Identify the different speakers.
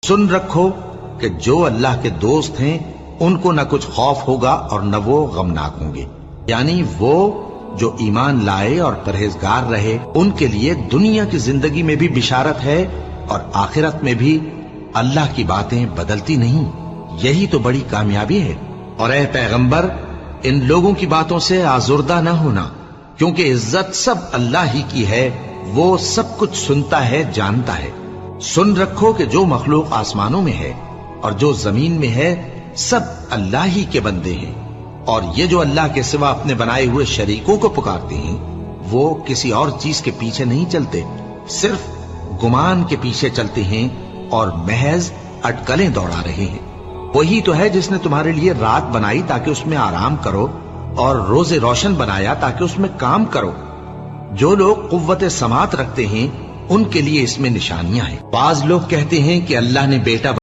Speaker 1: سن رکھو کہ جو اللہ کے دوست ہیں ان کو نہ کچھ خوف ہوگا اور نہ وہ غمناک ہوں گے، یعنی وہ جو ایمان لائے اور پرہیزگار رہے ان کے لیے دنیا کی زندگی میں بھی بشارت ہے اور آخرت میں بھی اللہ کی باتیں بدلتی نہیں، یہی تو بڑی کامیابی ہے۔ اور اے پیغمبر، ان لوگوں کی باتوں سے آزردہ نہ ہونا، کیونکہ عزت سب اللہ ہی کی ہے، وہ سب کچھ سنتا ہے، جانتا ہے۔ سن رکھو کہ جو مخلوق آسمانوں میں ہے اور جو زمین میں ہے سب اللہ ہی کے بندے ہیں، اور یہ جو اللہ کے سوا اپنے بنائے ہوئے شریکوں کو پکارتے ہیں وہ کسی اور چیز کے پیچھے نہیں چلتے، صرف گمان کے پیچھے چلتے ہیں اور محض اٹکلیں دوڑا رہے ہیں۔ وہی تو ہے جس نے تمہارے لیے رات بنائی تاکہ اس میں آرام کرو اور روز روشن بنایا تاکہ اس میں کام کرو۔ جو لوگ قوت سماعت رکھتے ہیں ان کے لیے اس میں نشانیاں ہیں۔ بعض لوگ کہتے ہیں کہ اللہ نے بیٹا